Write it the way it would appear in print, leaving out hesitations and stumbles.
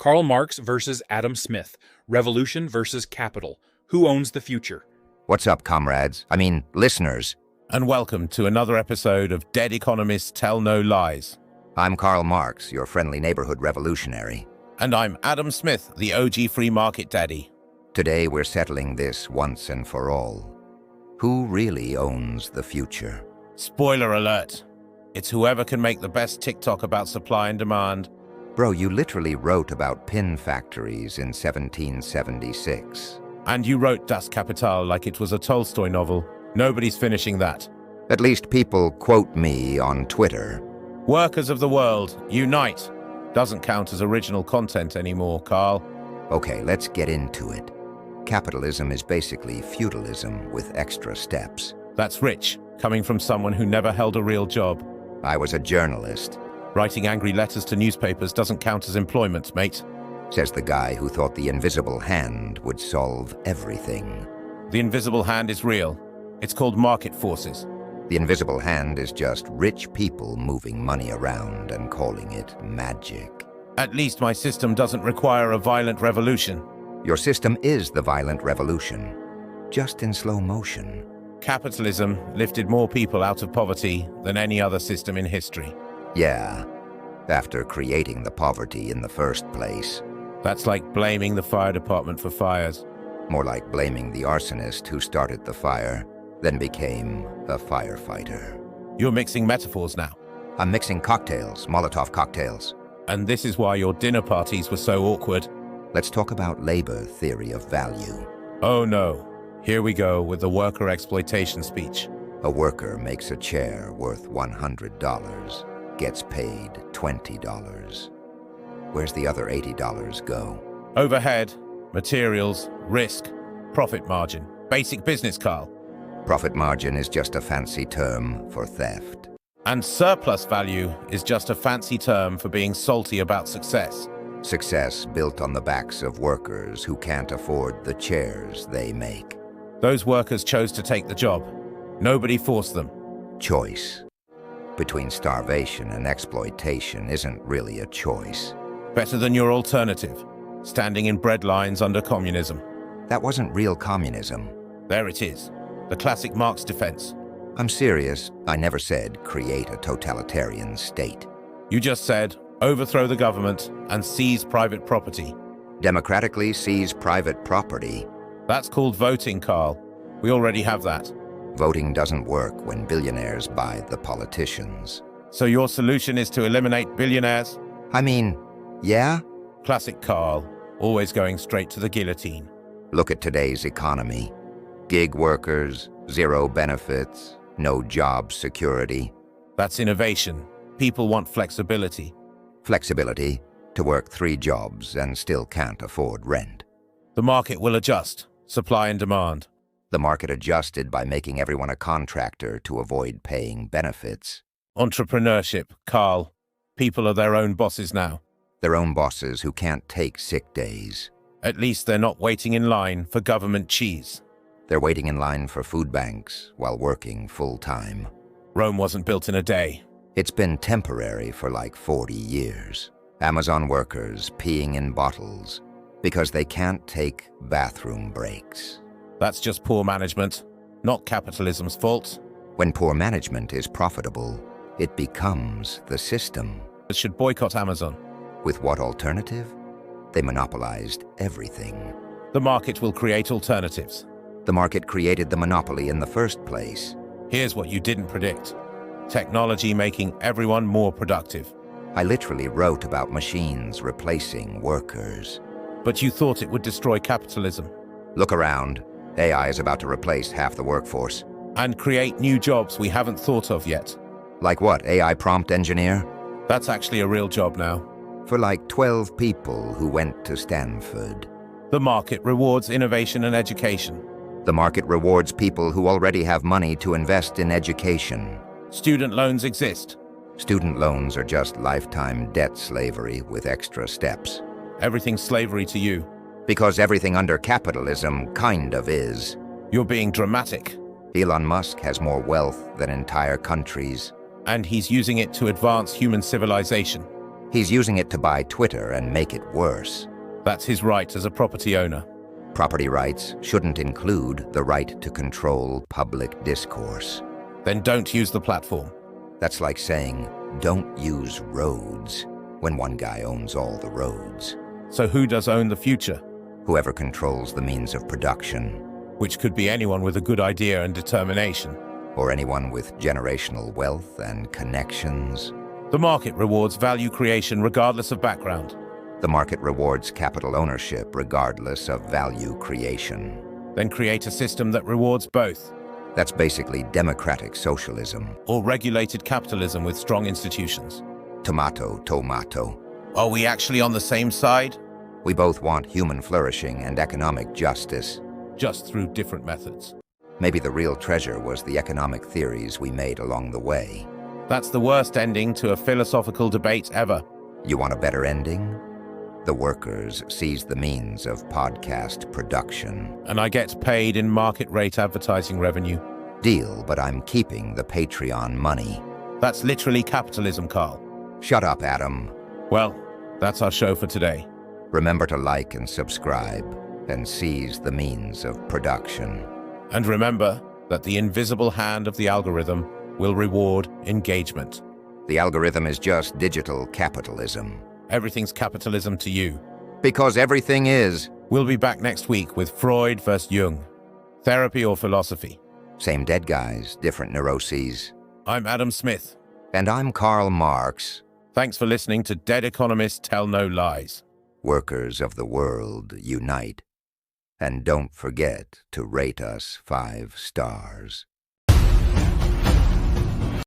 Karl Marx versus Adam Smith. Revolution versus capital. Who owns the future? What's up, comrades? Listeners. And welcome to another episode of Dead Economists Tell No Lies. I'm Karl Marx, your friendly neighborhood revolutionary. And I'm Adam Smith, the OG free market daddy. Today we're settling this once and for all. Who really owns the future? Spoiler alert. It's whoever can make the best TikTok about supply and demand. Bro, you literally wrote about pin factories in 1776. And you wrote Das Kapital like it was a Tolstoy novel. Nobody's finishing that. At least people quote me on Twitter. Workers of the world, unite. Doesn't count as original content anymore, Karl. Okay, let's get into it. Capitalism is basically feudalism with extra steps. That's rich, coming from someone who never held a real job. I was a journalist. Writing angry letters to newspapers doesn't count as employment, mate. Says the guy who thought the invisible hand would solve everything. The invisible hand is real. It's called market forces. The invisible hand is just rich people moving money around and calling it magic. At least my system doesn't require a violent revolution. Your system is the violent revolution, just in slow motion. Capitalism lifted more people out of poverty than any other system in history. Yeah, after creating the poverty in the first place. That's like blaming the fire department for fires. More like blaming the arsonist who started the fire, then became a firefighter. You're mixing metaphors now. I'm mixing cocktails, Molotov cocktails. And this is why your dinner parties were so awkward. Let's talk about labor theory of value. Oh no, here we go with the worker exploitation speech. A worker makes a chair worth $100, gets paid $20. Where's the other $80 go? Overhead, materials, risk, profit margin. Basic business, Karl. Profit margin is just a fancy term for theft. And surplus value is just a fancy term for being salty about success. Success built on the backs of workers who can't afford the chairs they make. Those workers chose to take the job. Nobody forced them. Choice between starvation and exploitation isn't really a choice. Better than your alternative, standing in bread lines under communism. That wasn't real communism. There it is, the classic Marx defense. I'm serious. I never said create a totalitarian state. You just said overthrow the government and seize private property. Democratically seize private property. That's called voting, Karl. We already have that. Voting doesn't work when billionaires buy the politicians. So your solution is to eliminate billionaires? Yeah? Classic Karl, always going straight to the guillotine. Look at today's economy. Gig workers, zero benefits, no job security. That's innovation. People want flexibility. Flexibility to work 3 jobs and still can't afford rent. The market will adjust, supply and demand. The market adjusted by making everyone a contractor to avoid paying benefits. Entrepreneurship, Karl. People are their own bosses now. Their own bosses who can't take sick days. At least they're not waiting in line for government cheese. They're waiting in line for food banks while working full-time. Rome wasn't built in a day. It's been temporary for like 40 years. Amazon workers peeing in bottles because they can't take bathroom breaks. That's just poor management, not capitalism's fault. When poor management is profitable, it becomes the system. It should boycott Amazon. With what alternative? They monopolized everything. The market will create alternatives. The market created the monopoly in the first place. Here's what you didn't predict. Technology making everyone more productive. I literally wrote about machines replacing workers. But you thought it would destroy capitalism. Look around. AI is about to replace half the workforce. And create new jobs we haven't thought of yet. Like what, AI prompt engineer? That's actually a real job now. For like 12 people who went to Stanford. The market rewards innovation and education. The market rewards people who already have money to invest in education. Student loans exist. Student loans are just lifetime debt slavery with extra steps. Everything's slavery to you. Because everything under capitalism kind of is. You're being dramatic. Elon Musk has more wealth than entire countries. And he's using it to advance human civilization. He's using it to buy Twitter and make it worse. That's his right as a property owner. Property rights shouldn't include the right to control public discourse. Then don't use the platform. That's like saying, don't use roads, when one guy owns all the roads. So who does own the future? Whoever controls the means of production, Which could be anyone with a good idea and determination. or anyone with generational wealth and connections. The market rewards value creation regardless of background. The market rewards capital ownership regardless of value creation. Then create a system that rewards both. That's basically democratic socialism. Or regulated capitalism with strong institutions. Tomato, tomato. Are we actually on the same side? We both want human flourishing and economic justice. Just through different methods. Maybe the real treasure was the economic theories we made along the way. That's the worst ending to a philosophical debate ever. You want a better ending? The workers seize the means of podcast production. And I get paid in market rate advertising revenue. Deal, but I'm keeping the Patreon money. That's literally capitalism, Carl. Shut up, Adam. Well, that's our show for today. Remember to like and subscribe, and seize the means of production. And remember that the invisible hand of the algorithm will reward engagement. The algorithm is just digital capitalism. Everything's capitalism to you. Because everything is. We'll be back next week with Freud versus Jung. Therapy or philosophy. Same dead guys, different neuroses. I'm Adam Smith. And I'm Karl Marx. Thanks for listening to Dead Economists Tell No Lies. Workers of the world, unite. And don't forget to rate us 5 stars.